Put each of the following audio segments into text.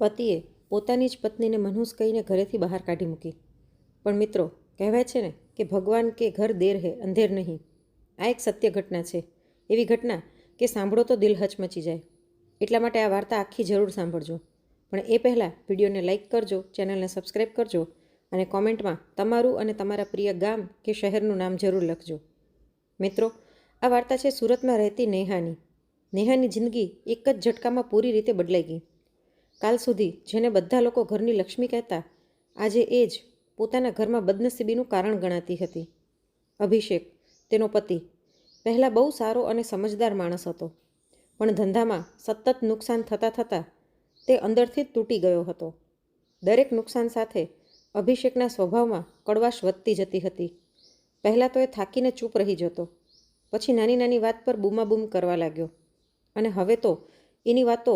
પતિએ પોતાની જ પત્નીને મનહૂસ કહીને ઘરેથી બહાર કાઢી મૂકી. પણ મિત્રો, કહેવાય છે ને કે ભગવાન કે ઘર દેર હે અંધેર નહીં. આ એક સત્ય ઘટના છે. એવી ઘટના કે સાંભળો તો દિલ હચમચી જાય. એટલા માટે આ વાર્તા આખી જરૂર સાંભળજો. પણ એ પહેલાં વિડીયોને લાઇક કરજો, ચેનલને સબસ્ક્રાઈબ કરજો અને કોમેન્ટમાં તમારું અને તમારા પ્રિય ગામ કે શહેરનું નામ જરૂર લખજો. મિત્રો, આ વાર્તા છે સુરતમાં રહેતી નેહાની. નેહાની જિંદગી એક જ ઝટકામાં પૂરી રીતે બદલાઈ ગઈ. કાલ સુધી જેને બધા લોકો ઘરની લક્ષ્મી કહેતા, આજે એ જ પોતાના ઘરમાં બદનસીબીનું કારણ ગણાતી હતી. અભિષેક, તેનો પતિ, પહેલાં બહુ સારો અને સમજદાર માણસ હતો, પણ ધંધામાં સતત નુકસાન થતાં તે અંદરથી જ તૂટી ગયો હતો. દરેક નુકસાન સાથે અભિષેકના સ્વભાવમાં કડવાશ વધતી જતી હતી. પહેલાં તો એ થાકીને ચૂપ રહી જતો, પછી નાની નાની વાત પર બૂમાબૂમ કરવા લાગ્યો, અને હવે તો એની વાતો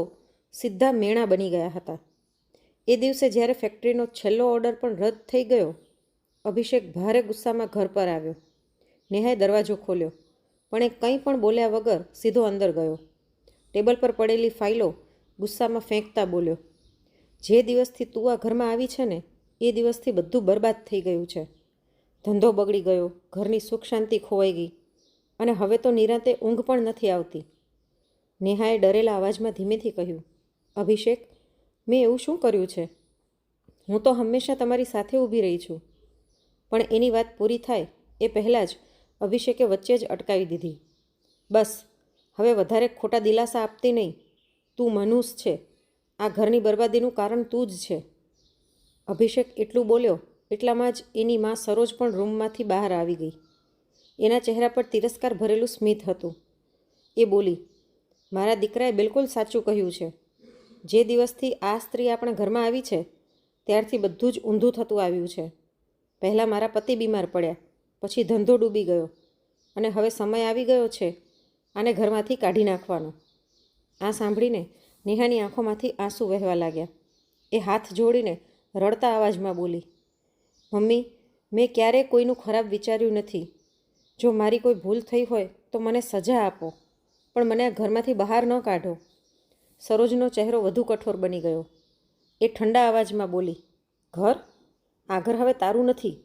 સીધા મેણા બની ગયા હતા. એ દિવસે જ્યારે ફેક્ટરીનો છેલ્લો ઓર્ડર પણ રદ થઈ ગયો, અભિષેક ભારે ગુસ્સામાં ઘર પર આવ્યો. નેહાએ દરવાજો ખોલ્યો, પણ એ કંઈ પણ બોલ્યા વગર સીધો અંદર ગયો. ટેબલ પર પડેલી ફાઇલો ગુસ્સામાં ફેંકતા બોલ્યો, જે દિવસથી તું આ ઘરમાં આવી છે ને, એ દિવસથી બધું બરબાદ થઈ ગયું છે. ધંધો બગડી ગયો, ઘરની સુખ શાંતિ ખોવાઈ ગઈ, અને હવે તો નિરાંતે ઊંઘ પણ નથી આવતી. નેહાએ ડરેલા અવાજમાં ધીમેથી કહ્યું, અભિષેક, મેં એવું શું કર્યું છે? હું તો હંમેશા તમારી સાથે ઊભી રહી છું. પણ એની વાત પૂરી થાય એ પહેલાં જ અભિષેકે વચ્ચે જ અટકાવી દીધી. બસ, હવે વધારે ખોટા દિલાસા આપતી નહીં. તું મનહૂસ છે. આ ઘરની બરબાદીનું કારણ તું જ છે. અભિષેક એટલું બોલ્યો એટલામાં જ એની માં સરોજ પણ રૂમમાંથી બહાર આવી ગઈ. એના ચહેરા પર તિરસ્કાર ભરેલું સ્મિત હતું. એ બોલી, મારા દીકરાએ બિલકુલ સાચું કહ્યું છે. જે દિવસથી આ સ્ત્રી આપણા ઘરમાં આવી છે, ત્યારથી બધું જ ઊંધું થતું આવ્યું છે. પહેલાં મારા પતિ બીમાર પડ્યા, પછી ધંધો ડૂબી ગયો, અને હવે સમય આવી ગયો છે આને ઘરમાંથી કાઢી નાખવાનો. આ સાંભળીને નેહાની આંખોમાંથી આંસુ વહેવા લાગ્યા. એ હાથ જોડીને રડતા અવાજમાં બોલી, મમ્મી, મેં ક્યારેય કોઈનું ખરાબ વિચાર્યું નથી. જો મારી કોઈ ભૂલ થઈ હોય તો મને સજા આપો, પણ મને આ ઘરમાંથી બહાર ન કાઢો. સરોજનો ચહેરો વધુ કઠોર બની ગયો. એ ઠંડા અવાજમાં બોલી, ઘર? આ ઘર હવે તારું નથી.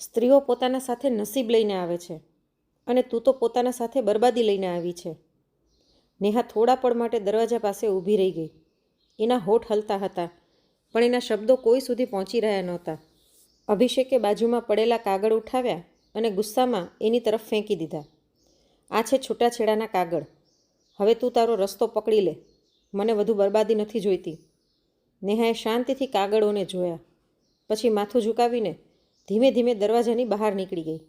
સ્ત્રીઓ પોતાના સાથે નસીબ લઈને આવે છે, અને તું તો પોતાના સાથે બરબાદી લઈને આવી છે. નેહા થોડા પળ માટે દરવાજા પાસે ઊભી રહી ગઈ. એના હોઠ હલતા હતા, પણ એના શબ્દો કોઈ સુધી પહોંચી રહ્યા નહોતા. અભિષેકે બાજુમાં પડેલા કાગળ ઉઠાવ્યા અને ગુસ્સામાં એની તરફ ફેંકી દીધા. આ છે છૂટાછેડાના કાગળ. હવે તું તારો રસ્તો પકડી લે. મને વધુ બરબાદી નથી જોઈતી. નેહાએ શાંતિથી કાગળોને જોયા, પછી માથું ઝુકાવીને ધીમે ધીમે દરવાજાની બહાર નીકળી ગઈ.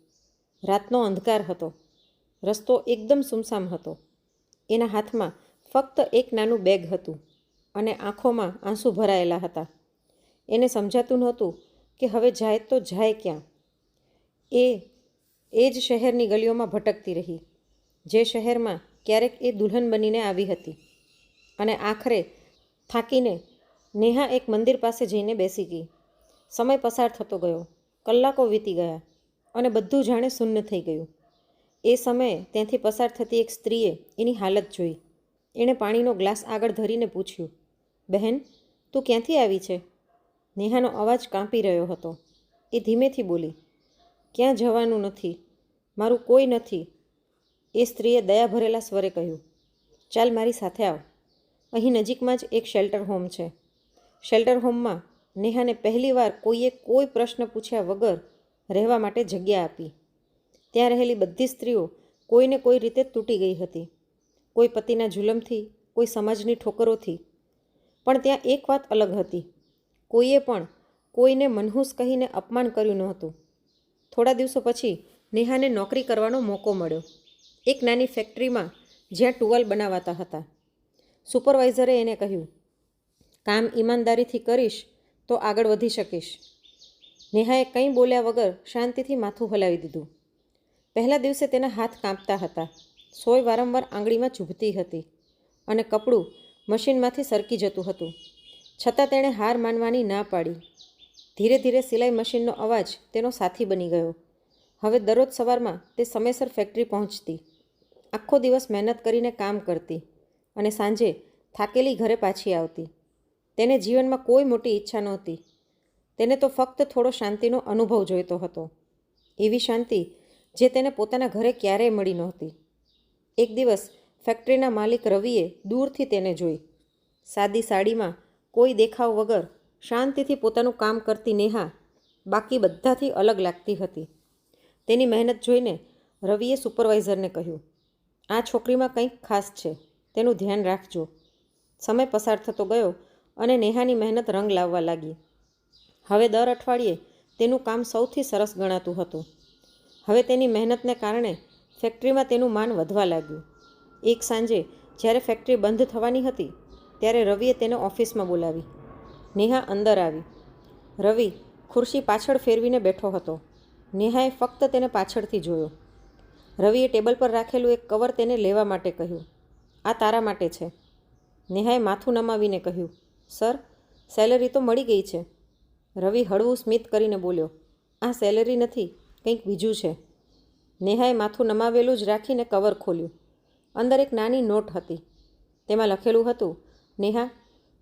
રાતનો અંધકાર હતો. રસ્તો એકદમ સુમસામ હતો. એના હાથમાં ફક્ત એક નાનું બેગ હતું, અને આંખોમાં આંસુ ભરાયેલા હતા. એને સમજાતું નહોતું કે હવે જાય તો જાય ક્યાં. એ જ શહેરની ગલીઓમાં ભટકતી રહી, જે શહેરમાં ક્યારેક એ દુલ્હન બનીને આવી હતી. અને આખરે થાકીને નેહા એક મંદિર પાસે જઈને બેસી ગઈ. સમય પસાર થતો ગયો. કલાકો વીતી ગયા, અને બધું જાણે શૂન્ય થઈ ગયું. એ સમયે ત્યાંથી પસાર થતી એક સ્ત્રીએ એની હાલત જોઈ. એણે પાણીનો ગ્લાસ આગળ ધરીને પૂછ્યું, બહેન, તું ક્યાંથી આવી છે? નેહાનો અવાજ કાંપી રહ્યો હતો. એ ધીમેથી બોલી, ક્યાં જવાનું નથી, મારું કોઈ નથી. એ સ્ત્રીએ દયા ભરેલા સ્વરે કહ્યું, ચાલ મારી સાથે આવ. અહીં નજીકમાં જ એક શેલ્ટર હોમ છે. શેલ્ટર હોમમાં નેહાને પહેલીવાર કોઈએ કોઈ પ્રશ્ન પૂછ્યા વગર રહેવા માટે જગ્યા આપી. ત્યાં રહેલી બધી સ્ત્રીઓ કોઈને કોઈ રીતે તૂટી ગઈ હતી, કોઈ પતિના જુલમથી, કોઈ સમાજની ઠોકરોથી. પણ ત્યાં એક વાત અલગ હતી, કોઈએ પણ કોઈને મનહૂસ કહીને અપમાન કર્યું નહોતું. થોડા દિવસો પછી નેહાને નોકરી કરવાનો મોકો મળ્યો, એક નાની ફેક્ટરીમાં જ્યાં ટુવાલ બનાવાતા હતા. સુપરવાઇઝરે એને કહ્યું, કામ ઈમાનદારીથી કરીશ તો આગળ વધી શકીશ. નેહાએ કંઈ બોલ્યા વગર શાંતિથી માથું હલાવી દીધું. પહેલા દિવસે તેના હાથ કાંપતા હતા, સોય વારંવાર આંગળીમાં ચૂભતી હતી, અને કપડું મશીનમાંથી સરકી જતું હતું. છતાં તેણે હાર માનવાની ના પાડી. ધીરે ધીરે સિલાઈ મશીનનો અવાજ તેનો સાથી બની ગયો. હવે દરરોજ સવારમાં તે સમયસર ફેક્ટરી પહોંચતી, આખો દિવસ મહેનત કરીને કામ કરતી, અને સાંજે થાકેલી ઘરે પાછી આવતી. તેને જીવનમાં કોઈ મોટી ઈચ્છા નહોતી. તેને તો ફક્ત થોડો શાંતિનો અનુભવ જોઈતો હતો. એવી શાંતિ જે તેને પોતાના ઘરે ક્યારેય મળી નહોતી. એક દિવસ ફેક્ટરીના માલિક રવિએ દૂરથી તેને જોઈ. સાદી સાડીમાં કોઈ દેખાવ વગર શાંતિથી પોતાનું કામ કરતી નેહા બાકી બધાથી અલગ લાગતી હતી. તેની મહેનત જોઈને રવિએ સુપરવાઇઝરને કહ્યું, આ છોકરીમાં કંઈક ખાસ છે, તેનું ધ્યાન રાખજો. સમય પસાર થતો ગયો અને નેહાની મહેનત રંગ લાવવા લાગી. હવે દર અઠવાડિયે તેનું કામ સૌથી સરસ ગણાતું હતું. હવે તેની મહેનતને કારણે ફેક્ટરીમાં તેનું માન વધવા લાગ્યું. એક સાંજે જ્યારે ફેક્ટરી બંધ થવાની હતી ત્યારે રવિએ તેને ઓફિસમાં બોલાવી. નેહા અંદર આવી. રવિ ખુરશી પાછળ ફેરવીને બેઠો હતો. નેહાએ ફક્ત તેને પાછળથી જોયો. રવિએ ટેબલ પર રાખેલું એક કવર તેને લેવા માટે કહ્યું. આ તારા માટે છે. નેહાએ માથું નમાવીને કહ્યું, સર, સેલરી તો મળી ગઈ છે. રવિ હળવું સ્મિત કરીને બોલ્યો, આ સેલરી નથી, કંઈક બીજું છે. નેહાએ માથું નમાવેલું જ રાખીને કવર ખોલ્યું. અંદર એક નાની નોટ હતી. તેમાં લખેલું હતું, નેહા,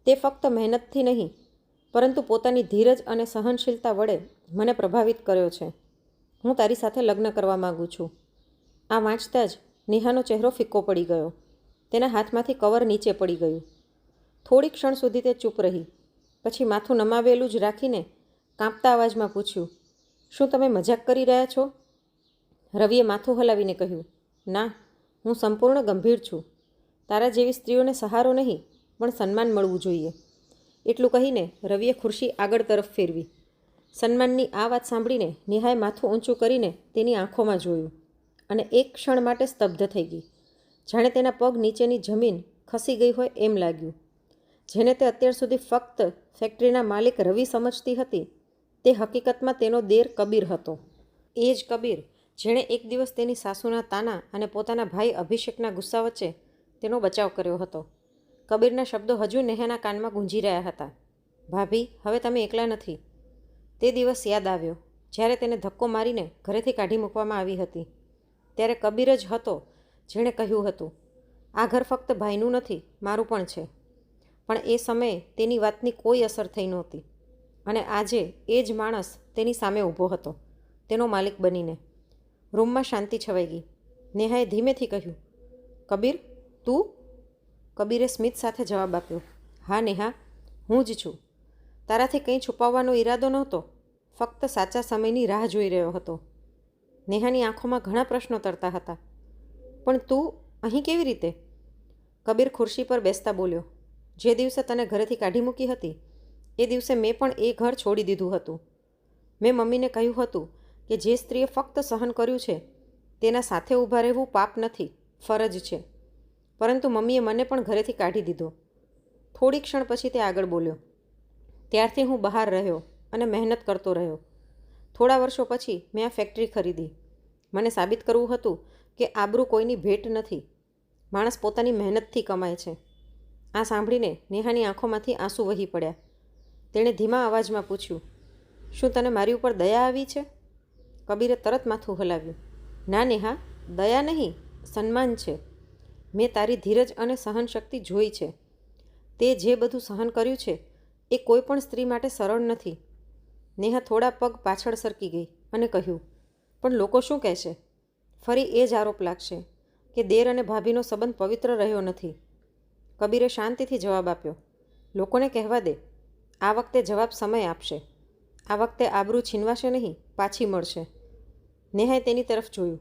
તે ફક્ત મહેનતથી નહીં પરંતુ પોતાની ધીરજ અને સહનશીલતા વડે મને પ્રભાવિત કર્યો છે. હું તારી સાથે લગ્ન કરવા માગું છું. આ વાંચતા જ નેહાનો ચહેરો ફિક્કો પડી ગયો. તેના હાથમાંથી કવર નીચે પડી ગયું. થોડી ક્ષણ સુધી તે ચૂપ રહી. પછી માથું નમાવેલું જ રાખીને કાંપતા અવાજમાં પૂછ્યું, શું તમે મજાક કરી રહ્યા છો? રવિએ માથું હલાવીને કહ્યું, ના, હું સંપૂર્ણ ગંભીર છું. તારા જેવી સ્ત્રીઓને સહારો નહીં પણ સન્માન મળવું જોઈએ. એટલું કહીને રવિએ ખુરશી આગળ તરફ ફેરવી. સન્માનની આ વાત સાંભળીને નેહાએ માથું ઊંચું કરીને તેની આંખોમાં જોયું અને એક ક્ષણ માટે સ્તબ્ધ થઈ ગઈ. જાણે તેના પગ નીચેની જમીન ખસી ગઈ હોય એમ લાગ્યું. જેને તે અત્યાર સુધી ફક્ત ફેક્ટરીના માલિક રવિ સમજતી હતી, તે હકીકતમાં તેનો દેર કબીર હતો. એ જ કબીર જેણે એક દિવસ તેની સાસુના તાના અને પોતાના ભાઈ અભિષેકના ગુસ્સા વચ્ચે તેનો બચાવ કર્યો હતો. કબીરના શબ્દો હજુ નેહાના કાનમાં ગુંજી રહ્યા હતા. ભાભી, હવે તમે એકલા નથી. તે દિવસ યાદ આવ્યો જ્યારે તેને ધક્કો મારીને ઘરેથી કાઢી મૂકવામાં આવી હતી. ત્યારે કબીર જ હતો જેણે કહ્યું હતું, આ ઘર ફક્ત ભાઈનું નથી, મારું પણ છે. પણ એ સમયે તેની વાતની કોઈ અસર થઈ નહોતી. અને આજે એ જ માણસ તેની સામે ઊભો હતો, તેનો માલિક બનીને. રૂમમાં શાંતિ છવાઈ ગઈ. નેહાએ ધીમેથી કહ્યું, કબીર, તું? કબીરે સ્મિત સાથે જવાબ આપ્યો, હા નેહા, હું જ છું. તારાથી કંઈ છુપાવવાનો ઈરાદો નહોતો, ફક્ત સાચા સમયની રાહ જોઈ રહ્યો હતો. નેહાની આંખોમાં ઘણા પ્રશ્નો તરતા હતા. પણ તું અહીં કેવી રીતે? કબીર ખુરશી પર બેસતા બોલ્યો, જે દિવસે તને ઘરેથી કાઢી મૂકી હતી એ દિવસે મેં પણ એ ઘર છોડી દીધું હતું. મેં મમ્મીને કહ્યું હતું કે જે સ્ત્રીએ ફક્ત સહન કર્યું છે તેના સાથે ઊભા રહેવું પાપ નથી, ફરજ છે. પરંતુ મમ્મીએ મને પણ ઘરેથી કાઢી દીધો. થોડી ક્ષણ પછી તે આગળ બોલ્યો, ત્યારથી હું બહાર રહ્યો અને મહેનત કરતો રહ્યો. થોડા વર્ષો પછી મેં આ ફેક્ટરી ખરીદી. મને સાબિત કરવું હતું કે આબરૂ કોઈની ભેટ નથી, માણસ પોતાની મહેનતથી કમાય છે. આ સાંભળીને નેહાની આંખોમાંથી આંસુ વહી પડ્યા. તેણે ધીમા અવાજમાં પૂછ્યું, શું તને મારી ઉપર દયા આવી છે? કબીરે તરત માથું હલાવ્યું, ના નેહા, દયા નહીં, સન્માન છે. મેં તારી ધીરજ અને સહનશક્તિ જોઈ છે. તે જે બધું સહન કર્યું છે એ કોઈ પણ સ્ત્રી માટે સરળ નથી. નેહા થોડા પગ પાછળ સરકી ગઈ અને કહ્યું, પણ લોકો શું કહેશે? ફરી એ જ આરોપ લાગશે કે દેર અને ભાભીનો સંબંધ પવિત્ર રહ્યો નથી. કબીરે શાંતિથી જવાબ આપ્યો, લોકોને કહેવા દે. આ વખતે જવાબ સમય આપશે. આ વખતે આબરૂ છીનવાશે નહીં, પાછી મળશે. નેહાએ તેની તરફ જોયું.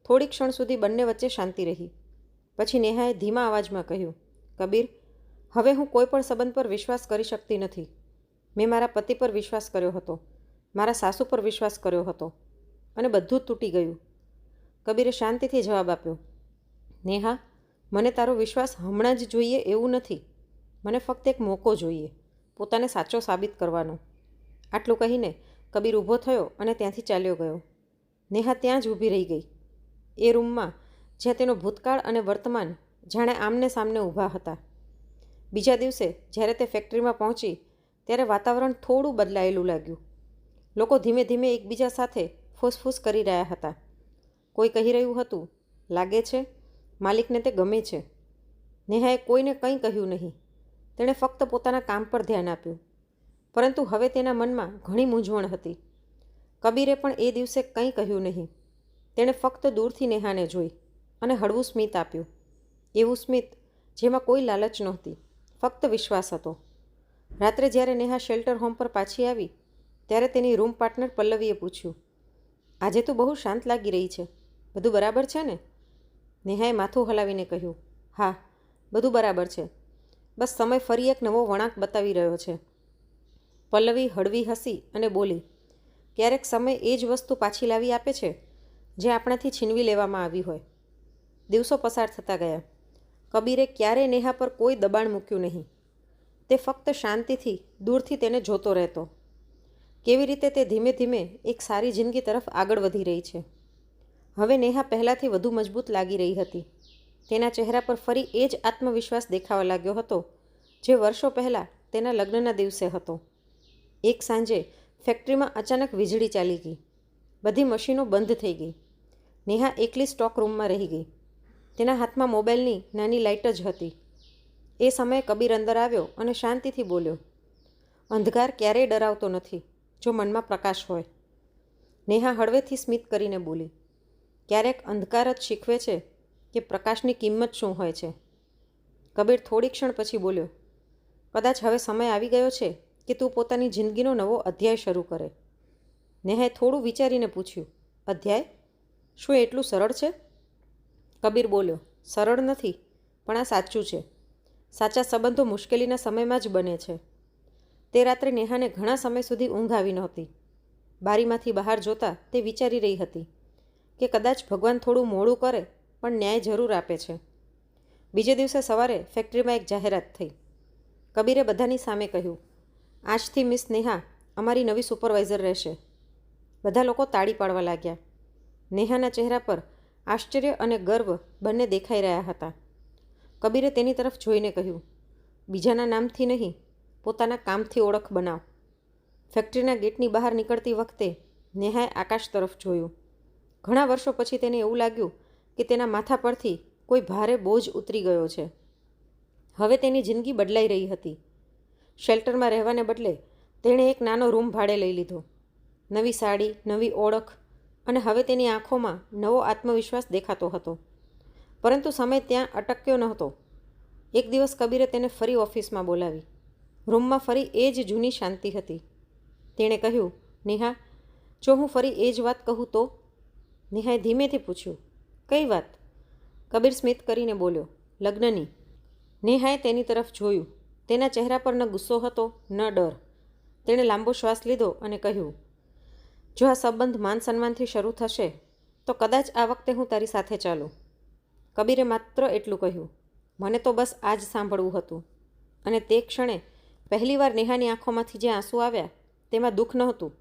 થોડી ક્ષણ સુધી બંને વચ્ચે શાંતિ રહી. પછી નેહાએ ધીમા અવાજમાં કહ્યું, કબીર, હવે હું કોઈ પણ સંબંધ પર વિશ્વાસ કરી શકતી નથી. મેં મારા પતિ પર વિશ્વાસ કર્યો હતો, મારા સાસુ પર વિશ્વાસ કર્યો હતો અને બધું જ તૂટી ગયું. કબીરે શાંતિથી જવાબ આપ્યો, નેહા, મને તારો વિશ્વાસ હમણાં જ જોઈએ એવું નથી. મને ફક્ત એક મોકો જોઈએ, પોતાને સાચો સાબિત કરવાનો. આટલું કહીને કબીર ઊભો થયો અને ત્યાંથી ચાલ્યો ગયો. નેહા ત્યાં જ ઊભી રહી ગઈ, એ રૂમમાં જ્યાં તેનો ભૂતકાળ અને વર્તમાન જાણે આમને સામને ઊભા હતા. બીજા દિવસે જ્યારે તે ફેક્ટરીમાં પહોંચી ત્યારે વાતાવરણ થોડું બદલાયેલું લાગ્યું. લોકો ધીમે ધીમે એકબીજા સાથે ફૂસફૂસ કરી રહ્યા હતા. કોઈ કહી રહ્યું હતું, લાગે છે માલિકને તે ગમે છે. નેહાએ કોઈને કંઈ કહ્યું નહીં. તેણે ફક્ત પોતાના કામ પર ધ્યાન આપ્યું. પરંતુ હવે તેના મનમાં ઘણી મૂંઝવણ હતી. કબીરે પણ એ દિવસે કંઈ કહ્યું નહીં. તેણે ફક્ત દૂરથી નેહાને જોઈ અને હળવું સ્મિત આપ્યું. એવું સ્મિત જેમાં કોઈ લાલચ નહોતી, ફક્ત વિશ્વાસ હતો. રાત્રે જ્યારે નેહા શેલ્ટર હોમ પર પાછી આવી ત્યારે તેની રૂમ પાર્ટનર પલ્લવીએ પૂછ્યું, આજે તું બહુ શાંત લાગી રહી છે, બધું બરાબર છે ને? નેહાએ માથું હલાવીને કહ્યું, હા, બધું બરાબર છે. બસ સમય ફરી એક નવો વળાંક બતાવી રહ્યો છે. પલ્લવી હળવી હસી અને બોલી, ક્યારેક સમય એ જ વસ્તુ પાછી લાવી આપે છે જે આપણાથી છીનવી લેવામાં આવી હોય. દિવસો પસાર થતા ગયા. કબીરે ક્યારેય નેહા પર કોઈ દબાણ મૂક્યું નહીં. તે ફક્ત શાંતિથી દૂરથી તેને જોતો રહેતો. કેવી રીતે તે ધીમે ધીમે એક સારી જિંદગી તરફ આગળ વધી રહી છે. હવે નેહા પહેલાંથી વધુ મજબૂત લાગી રહી હતી. તેના ચહેરા પર ફરી એ જ આત્મવિશ્વાસ દેખાવા લાગ્યો હતો જે વર્ષો પહેલાં તેના લગ્નના દિવસે હતો. એક સાંજે ફેક્ટરીમાં અચાનક વીજળી ચાલી ગઈ. બધી મશીનો બંધ થઈ ગઈ. નેહા એકલી સ્ટોક રૂમમાં રહી ગઈ. તેના હાથમાં મોબાઈલની નાની લાઇટ જ હતી. એ સમયે કબીર અંદર આવ્યો અને શાંતિથી બોલ્યો, અંધકાર ક્યારેય ડરાવતો નથી જો મનમાં પ્રકાશ હોય. નેહા હળવેથી સ્મિત કરીને બોલી, ક્યારેક અંધકાર જ શીખવે છે કે પ્રકાશની કિંમત શું હોય છે. કબીર થોડી ક્ષણ પછી બોલ્યો, કદાચ હવે સમય આવી ગયો છે કે તું પોતાની જિંદગીનો નવો અધ્યાય શરૂ કરે. નેહાએ થોડું વિચારીને પૂછ્યું, અધ્યાય? શું એ એટલું સરળ છે? કબીર બોલ્યો, સરળ નથી, પણ આ સાચું છે. સાચા સંબંધો મુશ્કેલીના સમયમાં જ બને છે. તે રાત્રે નેહાને ઘણા સમય સુધી ઊંઘ આવી નહોતી. બારીમાંથી બહાર જોતા તે વિચારી રહી હતી કે કદાચ ભગવાન થોડું મોડું કરે પણ ન્યાય જરૂર આપે છે. બીજે દિવસે સવારે ફેક્ટરીમાં એક જાહેરાત થઈ. કબીરે બધાની સામે કહ્યું, આજથી મિસ નેહા અમારી નવી સુપરવાઇઝર રહેશે. બધા લોકો તાળી પાડવા લાગ્યા. નેહાના ચહેરા પર આશ્ચર્ય અને ગર્વ બંને દેખાઈ રહ્યા હતા. કબીરે તેની તરફ જોઈને કહ્યું, બીજાના નામથી નહીં, પોતાના કામથી ઓળખ બનાવ. ફેક્ટરીના ગેટની બહાર નીકળતી વખતે નેહાએ આકાશ તરફ જોયું. ઘણા વર્ષો પછી તેને એવું લાગ્યું કે તેના માથા પરથી કોઈ ભારે બોજ ઉતરી ગયો છે. હવે તેની જિંદગી બદલાઈ રહી હતી. શેલ્ટરમાં રહેવાને બદલે તેણે એક નાનો રૂમ ભાડે લઈ લીધો. નવી સાડી, નવી ઓળખ અને હવે તેની આંખોમાં નવો આત્મવિશ્વાસ દેખાતો હતો. પરંતુ સમય ત્યાં અટક્યો નહોતો. એક દિવસ કબીરે તેને ફરી ઓફિસમાં બોલાવી. રૂમમાં ફરી એ જ જૂની શાંતિ હતી. તેણે કહ્યું, નેહા, જો હું ફરી એ જ વાત કહું તો? નેહાએ ધીમેથી પૂછ્યું, કઈ વાત? કબીર સ્મિત કરીને બોલ્યો, લગ્નની. નેહાએ તેની તરફ જોયું. તેના ચહેરા પર ન ગુસ્સો હતો ન ડર. તેણે લાંબો શ્વાસ લીધો અને કહ્યું, જો આ સંબંધ માન સન્માનથી શરૂ થશે તો કદાચ આ વખતે હું તારી સાથે ચાલું. કબીરે માત્ર એટલું કહ્યું, મને તો બસ આ જ સાંભળવું હતું. અને તે ક્ષણે પહેલીવાર નેહાની આંખોમાંથી જે આંસુ આવ્યા તેમાં દુઃખ નહોતું,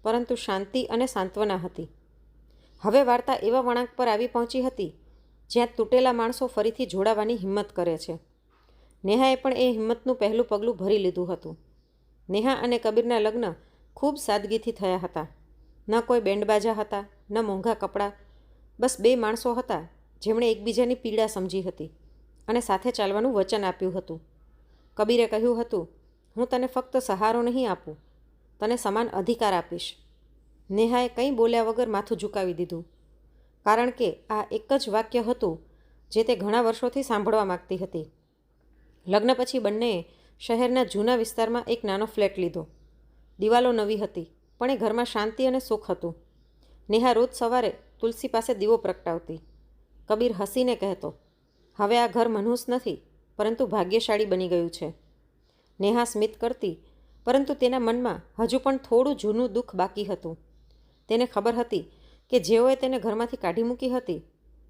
પરંતુ શાંતિ અને સાંત્વના હતી. હવે વાર્તા એવા વળાંક પર આવી પહોંચી હતી જ્યાં તૂટેલા માણસો ફરીથી જોડાવાની હિંમત કરે છે. નેહાએ પણ એ હિંમતનું પહેલું પગલું ભરી લીધું હતું. નેહા અને કબીરના લગ્ન ખૂબ સાદગીથી થયા હતા. ન કોઈ બેન્ડબાજા હતા, ન મોંઘા કપડાં. બસ બે માણસો હતા જેમણે એકબીજાની પીડા સમજી હતી અને સાથે ચાલવાનું વચન આપ્યું હતું. કબીરે કહ્યું હતું, હું તને ફક્ત સહારો નહીં આપું, તને સમાન અધિકાર આપીશ. નેહાએ કંઈ બોલ્યા વગર માથું ઝુકાવી દીધું, કારણ કે આ એક જ વાક્ય હતું જે તે ઘણા વર્ષોથી સાંભળવા માગતી હતી. લગ્ન પછી બંનેએ શહેરના જૂના વિસ્તારમાં એક નાનો ફ્લેટ લીધો. દિવાલો નવી હતી, પણ એ ઘરમાં શાંતિ અને સુખ હતું. નેહા રોજ સવારે તુલસી પાસે દીવો પ્રગટાવતી. કબીર હસીને કહેતો, હવે આ ઘર મનહૂસ નથી, પરંતુ ભાગ્યશાળી બની ગયું છે. નેહા સ્મિત કરતી, પરંતુ તેના મનમાં હજુ પણ થોડું જૂનું દુઃખ બાકી હતું. તેને ખબર હતી કે જેઓએ તેને ઘરમાંથી કાઢી મૂકી હતી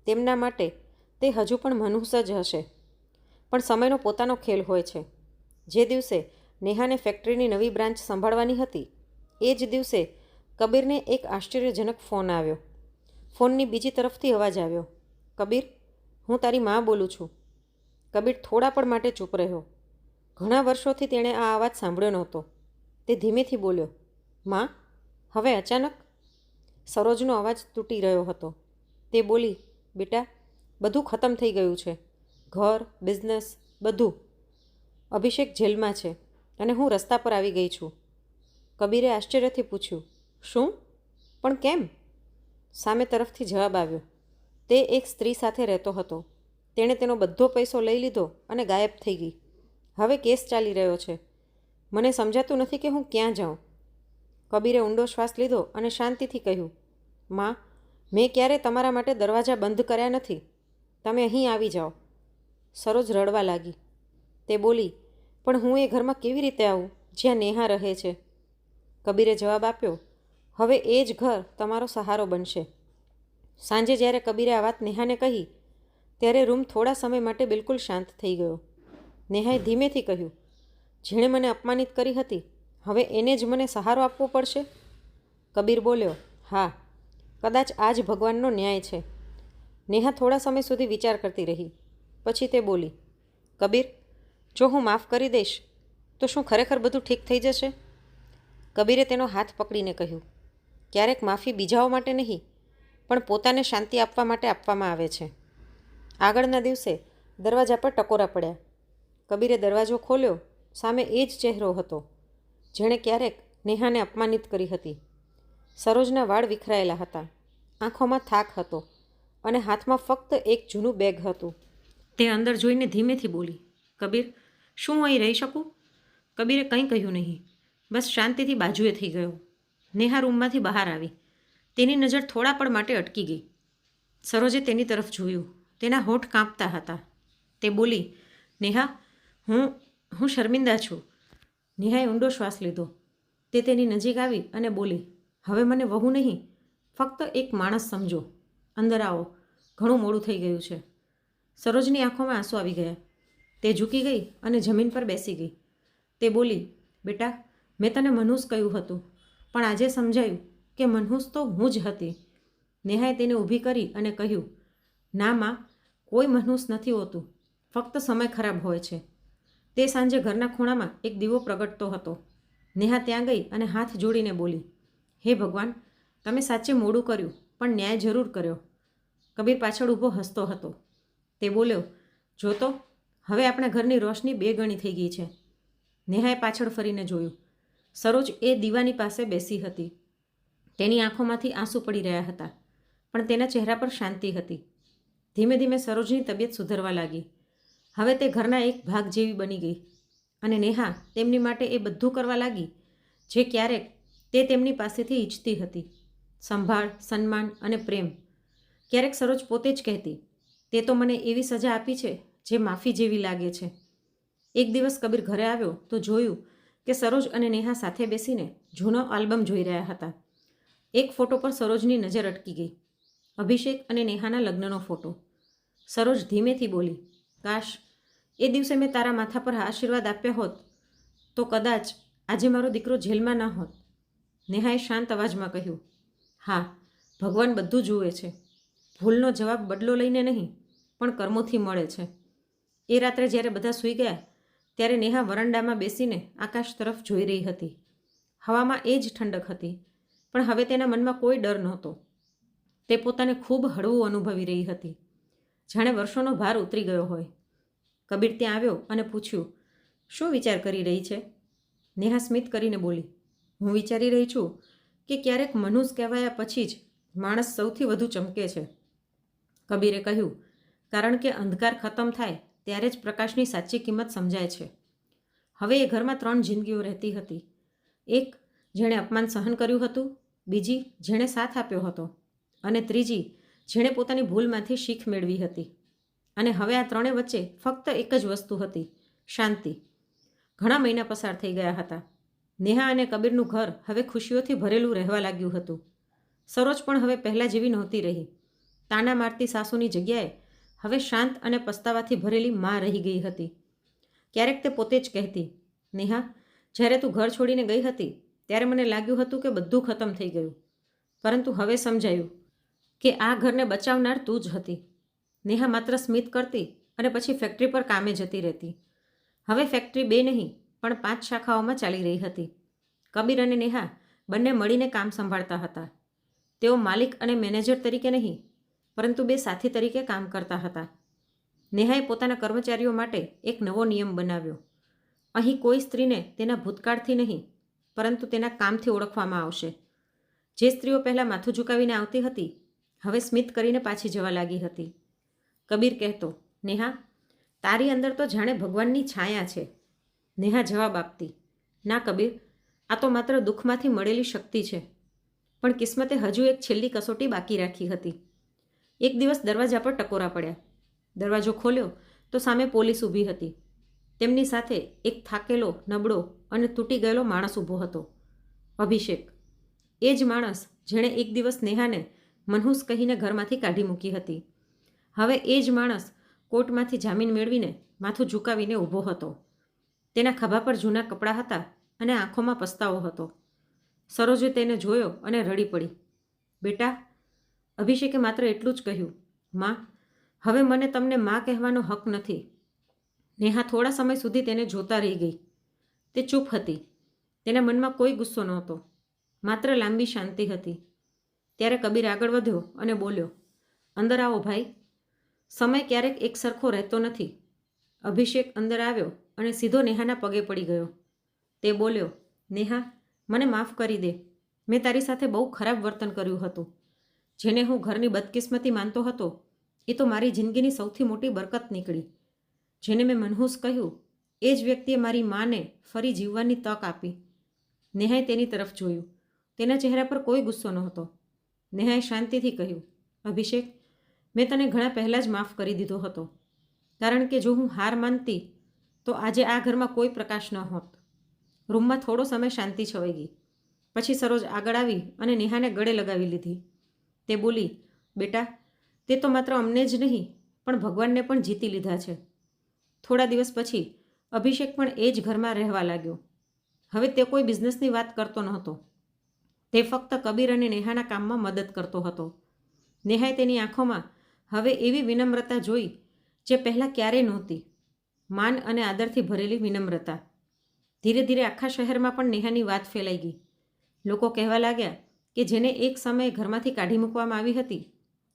તેમના માટે તે હજુ પણ મનહૂસ જ હશે. પણ સમયનો પોતાનો ખેલ હોય છે. જે દિવસે નેહાને ફેક્ટરીની નવી બ્રાન્ચ સંભાળવાની હતી એ જ દિવસે કબીરને એક આશ્ચર્યજનક ફોન આવ્યો. ફોનની બીજી તરફથી અવાજ આવ્યો, કબીર, હું તારી માં બોલું છું. કબીર થોડા પણ માટે ચૂપ રહ્યો. ઘણા વર્ષોથી તેણે આ અવાજ સાંભળ્યો નહોતો. તે ધીમેથી બોલ્યો, માં? હવે અચાનક? સરોજનો અવાજ તૂટી રહ્યો હતો. તે બોલી, બેટા, બધું ખતમ થઈ ગયું છે. ઘર, બિઝનેસ, બધું. અભિષેક જેલમાં છે અને હું રસ્તા પર આવી ગઈ છું. કબીરે આશ્ચર્યથી પૂછ્યું, શું? પણ કેમ? સામે તરફથી જવાબ આવ્યો, તે એક સ્ત્રી સાથે રહેતો હતો. તેણે તેનો બધો પૈસો લઈ લીધો અને ગાયબ થઈ ગઈ. હવે કેસ ચાલી રહ્યો છે. મને સમજાતું નથી કે હું ક્યાં જાઉં. કબીરે ઊંડો શ્વાસ લીધો અને શાંતિથી કહ્યું, માં, મેં ક્યારે તમારા માટે દરવાજા બંધ કર્યા નથી. તમે અહીં આવી જાઓ. સરોજ રડવા લાગી. તે બોલી, પણ હું એ ઘરમાં કેવી રીતે આવું જ્યાં નેહા રહે છે? કબીરે જવાબ આપ્યો, હવે એ જ ઘર તમારો સહારો બનશે. સાંજે જ્યારે કબીરે આ વાત નેહાને કહી ત્યારે રૂમ થોડા સમય માટે બિલકુલ શાંત થઈ ગયો. નેહાએ ધીમેથી કહ્યું, જેણે મને અપમાનિત કરી હતી, હવે એને જ મને સહારો આપવો પડશે? કબીર બોલ્યો, હા, કદાચ આ જ ભગવાનનો ન્યાય છે. નેહા થોડા સમય સુધી વિચાર કરતી રહી. પછી તે બોલી, કબીર, જો હું માફ કરી દઈશ તો શું ખરેખર બધું ઠીક થઈ જશે? કબીરે તેનો હાથ પકડીને કહ્યું, ક્યારેક માફી બીજાઓ માટે નહીં, પણ પોતાને શાંતિ આપવા માટે આપવામાં આવે છે. આગળના દિવસે દરવાજા પર ટકોરા પડ્યા. કબીરે દરવાજો ખોલ્યો. સામે એ જ ચહેરો હતો જેણે ક્યારેક નેહાને અપમાનિત કરી હતી. સરોજના વાળ વિખરાયેલા હતા, આંખોમાં થાક હતો અને હાથમાં ફક્ત એક જૂનું બેગ હતું. તે અંદર જોઈને ધીમેથી બોલી, કબીર, શું હું અહીં રહી શકું? કબીરે કંઈ કહ્યું નહીં, બસ શાંતિથી બાજુએ થઈ ગયો. નેહા રૂમમાંથી બહાર આવી. તેની નજર થોડા પળ માટે અટકી ગઈ. સરોજે તેની તરફ જોયું. તેના હોઠ કાંપતા હતા. તે બોલી, નેહા, હું શર્મિંદા છું. નેહાએ ઊંડો શ્વાસ લીધો. તે તેની નજીક આવી અને બોલી, હવે મને વહુ નહીં, ફક્ત એક માણસ સમજો. અંદર આવો, ઘણું મોડું થઈ ગયું છે. સરોજની આંખોમાં આંસુ આવી ગયા. તે ઝૂકી ગઈ અને જમીન પર બેસી ગઈ. તે બોલી, બેટા, મેં તને મનહૂસ કહ્યું હતું, પણ આજે સમજાયું કે મનહૂસ તો હું જ હતી. નેહાએ તેને ઊભી કરી અને કહ્યું, ના માં, કોઈ મનહૂસ નથી હોતું, ફક્ત સમય ખરાબ હોય છે. તે સાંજે ઘરના ખૂણામાં એક દીવો પ્રગટતો હતો. નેહા ત્યાં ગઈ અને હાથ જોડીને બોલી, હે ભગવાન, તમે સાચે મોડું કર્યું, પણ ન્યાય જરૂર કર્યો. કબીર પાછળ ઊભો હસતો હતો. તે બોલ્યો, જોતો, હવે આપણા ઘરની રોશની 2 ગણી થઈ ગઈ છે. નેહાએ પાછળ ફરીને જોયું. સરોજ એ દીવાની પાસે બેસી હતી. તેની આંખોમાંથી આંસુ પડી રહ્યા હતા, પણ તેના ચહેરા પર શાંતિ હતી. ધીમે ધીમે સરોજની તબિયત સુધરવા લાગી. હવે તે ઘરના એક ભાગ જેવી બની ગઈ અને નેહા તેમની માટે એ બધું કરવા લાગી જે ક્યારેક તે તેમની પાસેથી ઈચ્છતી હતી. સંભાળ, સન્માન અને પ્રેમ. ક્યારેક સરોજ પોતે જ કહેતી, તે તો મને એવી સજા આપી છે જે માફી જેવી લાગે છે. એક દિવસ કબીર ઘરે આવ્યો તો જોયું કે સરોજ અને નેહા સાથે બેસીને જૂનો આલ્બમ જોઈ રહ્યા હતા. એક ફોટો પર સરોજની નજર અટકી ગઈ. અભિષેક અને નેહાના લગ્નનો ફોટો. સરોજ ધીમેથી બોલી, કાશ એ દિવસે મેં તારા માથા પર આશીર્વાદ આપ્યા હોત તો કદાચ આજે મારો દીકરો જેલમાં ન હોત. નેહાએ શાંત અવાજમાં કહ્યું, હા, ભગવાન બધું જુએ છે. ભૂલનો જવાબ બદલો લઈને નહીં, પણ કર્મોથી મળે છે. એ રાત્રે જ્યારે બધા સૂઈ ગયા ત્યારે નેહા વરંડામાં બેસીને આકાશ તરફ જોઈ રહી હતી. હવામાં એ જ ઠંડક હતી, પણ હવે તેના મનમાં કોઈ ડર નહોતો. તે પોતાને ખૂબ હળવું અનુભવી રહી હતી, જાણે વર્ષોનો ભાર ઉતરી ગયો હોય. કબીર ત્યાં આવ્યો અને પૂછ્યું, શું વિચાર કરી રહી છે? નેહા સ્મિત કરીને બોલી, હું વિચારી રહી છું કે ક્યારેક મનહૂસ કહેવાયા પછી જ માણસ સૌથી વધુ ચમકે છે. કબીરે કહ્યું, કારણ કે અંધકાર ખતમ થાય ત્યારે જ પ્રકાશની સાચી કિંમત સમજાય છે. હવે એ ઘરમાં 3 જિંદગીઓ રહેતી હતી. એક, જેણે અપમાન સહન કર્યું હતું. બીજી, જેણે સાથ આપ્યો હતો. અને ત્રીજી, જેણે પોતાની ભૂલમાંથી શીખ મેળવી હતી. અને હવે આ ત્રણે વચ્ચે ફક્ત એક જ વસ્તુ હતી, શાંતિ. ઘણા મહિના પસાર થઈ ગયા હતા. નેહા અને કબીરનું ઘર હવે ખુશીઓથી ભરેલું રહેવા લાગ્યું હતું. સરોજ પણ હવે પહેલાં જેવી નહોતી રહી. તાના મારતી સાસુની જગ્યાએ હવે શાંત અને પસ્તાવાથી ભરેલી માં રહી ગઈ હતી. ક્યારેક તે પોતે જ કહેતી, નેહા, જ્યારે તું ઘર છોડીને ગઈ હતી ત્યારે મને લાગ્યું હતું કે બધું ખતમ થઈ ગયું, પરંતુ હવે સમજાયું કે આ ઘરને બચાવનાર તું જ હતી. નેહા માત્ર સ્મિત કરતી અને પછી ફેક્ટરી પર કામે જતી રહેતી. હવે ફેક્ટરી 2 નહીં, પણ 5 શાખાઓમાં ચાલી રહી હતી. કબીર અને નેહા બંને મળીને કામ સંભાળતા હતા. તેઓ માલિક અને મેનેજર તરીકે નહીં, પરંતુ 2 સાથી તરીકે કામ કરતા હતા. નેહાએ પોતાના કર્મચારીઓ માટે એક નવો નિયમ બનાવ્યો. અહીં કોઈ સ્ત્રીને તેના ભૂતકાળથી નહીં પરંતુ તેના કામથી ઓળખવામાં આવશે. જે સ્ત્રીઓ પહેલાં માથું ઝુકાવીને આવતી હતી હવે સ્મિત કરીને પાછી જવા લાગી હતી. કબીર કહેતો, નેહા, તારી અંદર તો જાણે ભગવાનની છાયા છે. નેહા જવાબ આપતી, ના કબીર, આ તો માત્ર દુઃખમાંથી મળેલી શક્તિ છે. પણ કિસ્મતે હજુ એક છેલ્લી કસોટી બાકી રાખી હતી. એક દિવસ દરવાજા પર ટકોરા પડ્યા. દરવાજો ખોલ્યો તો સામે પોલીસ ઊભી હતી. તેમની સાથે એક થાકેલો, નબળો અને તૂટી ગયેલો માણસ ઊભો હતો, અભિષેક. એ જ માણસ જેણે એક દિવસ નેહાને મનહૂસ કહીને ઘરમાંથી કાઢી મૂકી હતી. હવે એ જ માણસ કોર્ટમાંથી જામીન મેળવીને માથું ઝુકાવીને ઊભો હતો. તેના ખભા પર જૂના કપડાં હતા અને આંખોમાં પસ્તાવો હતો. સરોજે તેને જોયો અને રડી પડી. બેટા, અભિષેકે માત્ર એટલું જ કહ્યું, માં, હવે મને તમને માં કહેવાનો હક નથી. નેહા થોડા સમય સુધી તેને જોતા રહી ગઈ. તે ચૂપ હતી. તેના મનમાં કોઈ ગુસ્સો નહોતો, માત્ર લાંબી શાંતિ હતી. ત્યારે કબીર આગળ વધ્યો અને બોલ્યો, અંદર આવો ભાઈ. સમય ક્યારેક એક સરખો રહેતો નથી. અભિષેક અંદર આવ્યો અને સીધો નેહાના પગે પડી ગયો. તે બોલ્યો, નેહા, મને માફ કરી દે. મેં તારી સાથે બહુ ખરાબ વર્તન કર્યું હતું. જેને હું ઘરની બદકિસ્મતી માનતો હતો એ તો મારી જિંદગીની સૌથી મોટી બરકત નીકળી. જેને મેં મનહૂસ કહ્યું એ જ વ્યક્તિએ મારી માને ફરી જીવવાની તક આપી. નેહાએ તેની તરફ જોયું. તેના ચહેરા પર કોઈ ગુસ્સો નહોતો. નેહાએ શાંતિથી કહ્યું, અભિષેક, મેં તને ઘણા પહેલાં જ માફ કરી દીધો હતો. કારણ કે જો હું હાર માનતી તો આજે આ ઘરમાં કોઈ પ્રકાશ ન હોત. રૂમમાં થોડો સમય શાંતિ છવાઈ ગઈ. પછી સરોજ આગળ આવી અને નેહાને ગળે લગાવી લીધી. તે બોલી, બેટા, તે તો માત્ર અમને જ નહીં પણ ભગવાનને પણ જીતી લીધા છે. થોડા દિવસ પછી અભિષેક પણ એ જ ઘરમાં રહેવા લાગ્યો. હવે તે કોઈ બિઝનેસની વાત કરતો નહોતો. તે ફક્ત કબીર અને નેહાના કામમાં મદદ કરતો હતો. નેહાએ તેની આંખોમાં હવે એવી વિનમ્રતા જોઈ જે પહેલાં ક્યારેય નહોતી. માન અને આદરથી ભરેલી વિનમ્રતા. ધીરે ધીરે આખા શહેરમાં પણ નેહાની વાત ફેલાઈ ગઈ. લોકો કહેવા લાગ્યા કે જેને એક સમયે ઘરમાંથી કાઢી મૂકવામાં આવી હતી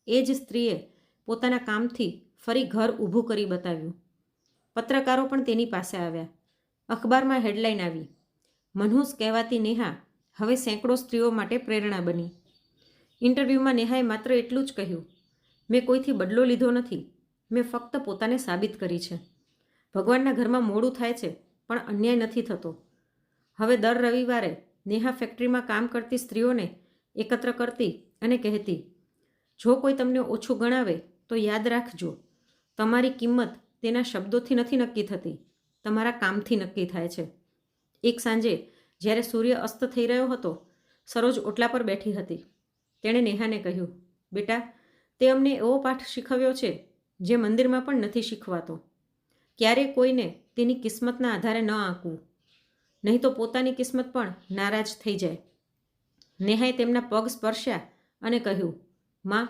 એ જ સ્ત્રીએ પોતાના કામથી ફરી ઘર ઊભું કરી બતાવ્યું. પત્રકારો પણ તેની પાસે આવ્યા. અખબારમાં હેડલાઇન આવી, મનહૂસ કહેવાતી નેહા હવે સેંકડો સ્ત્રીઓ માટે પ્રેરણા બની. ઇન્ટરવ્યૂમાં નેહાએ માત્ર એટલું જ કહ્યું, મેં કોઈથી બદલો લીધો નથી, મેં ફક્ત પોતાને સાબિત કરી છે. ભગવાનના ઘરમાં મોડું થાય છે પણ અન્યાય નથી થતો. હવે દર રવિવારે નેહા ફેક્ટરીમાં કામ કરતી સ્ત્રીઓને એકત્ર કરતી અને કહેતી, જો કોઈ તમને ઓછું ગણાવે તો યાદ રાખજો, તમારી કિંમત તેના શબ્દોથી નથી નક્કી થતી, તમારા કામથી નક્કી થાય છે. એક સાંજે જ્યારે સૂર્ય અસ્ત થઈ રહ્યો હતો, સરોજ ઓટલા પર બેઠી હતી. તેણે નેહાને કહ્યું, બેટા, તે અમને એવો પાઠ શીખવ્યો છે જે મંદિરમાં પણ નથી શીખવાતો. ક્યારેય કોઈને તેની કિસ્મતના આધારે ન આંકવું, નહીં તો પોતાની કિસ્મત પણ નારાજ થઈ જાય. નેહાએ તેમના પગ સ્પર્શ્યા અને કહ્યું, માં,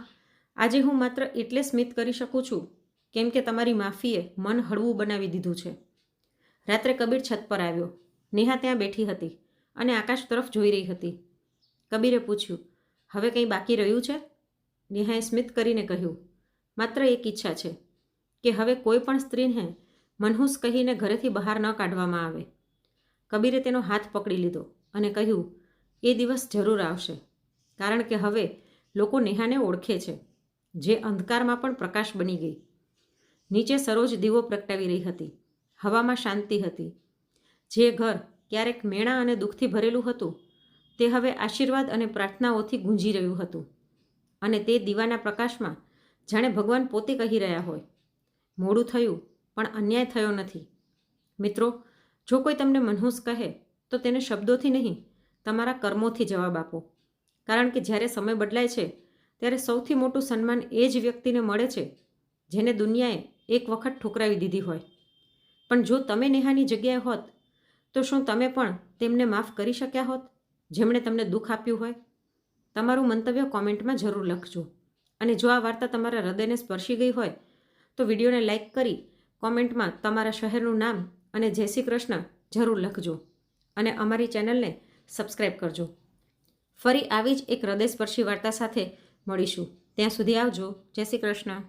આજે હું માત્ર એટલે સ્મિત કરી શકું છું કેમ કે તમારી માફીએ મન હળવું બનાવી દીધું છે. રાત્રે કબીર છત પર આવ્યો. નેહા ત્યાં બેઠી હતી અને આકાશ તરફ જોઈ રહી હતી. કબીરે પૂછ્યું, હવે કંઈ બાકી રહ્યું છે? નેહાએ સ્મિત કરીને કહ્યું, માત્ર એક ઈચ્છા છે કે હવે કોઈ પણ સ્ત્રીને મનહૂસ કહીને ઘરેથી બહાર ન કાઢવામાં આવે. કબીરે તેનો હાથ પકડી લીધો અને કહ્યું, એ દિવસ જરૂર આવશે. કારણ કે હવે લોકો નેહાને ઓળખે છે, જે અંધકારમાં પણ પ્રકાશ બની ગઈ. નીચે સરોજ દીવો પ્રગટાવી રહી હતી. હવામાં શાંતિ હતી. જે ઘર ક્યારેક મેણા અને દુઃખથી ભરેલું હતું તે હવે આશીર્વાદ અને પ્રાર્થનાઓથી ગુંજી રહ્યું હતું. અને તે દીવાના પ્રકાશમાં જાણે ભગવાન પોતે કહી રહ્યા હોય, મોડું થયું પણ અન્યાય થયો નથી. મિત્રો, જો કોઈ તમને મનહૂસ કહે તો તેને શબ્દોથી નહીં, તમારા કર્મોથી જવાબ આપો. કારણ કે જ્યારે સમય બદલાય છે ત્યારે સૌથી મોટું સન્માન એ જ વ્યક્તિને મળે છે જેને દુનિયાએ એક વખત ઠુકરાવી દીધી હોય. પણ જો તમે નેહાની જગ્યાએ હોત તો શું તમે પણ તેમને માફ કરી શક્યા હોત જેમણે તમને દુઃખ આપ્યું હોય? તમારું મંતવ્ય કોમેન્ટમાં જરૂર લખજો. અને જો આ વાર્તા તમારા હૃદયને સ્પર્શી ગઈ હોય તો વિડીયોને લાઇક કરી કોમેન્ટમાં તમારા શહેરનું નામ અને જય શ્રી કૃષ્ણ જરૂર લખજો. અને અમારી ચેનલને સબસ્ક્રાઈબ કરજો. ફરી આવી જ એક હૃદયસ્પર્શી વાર્તા સાથે મળીશું. ત્યાં સુધી આવજો. જય શ્રી કૃષ્ણ.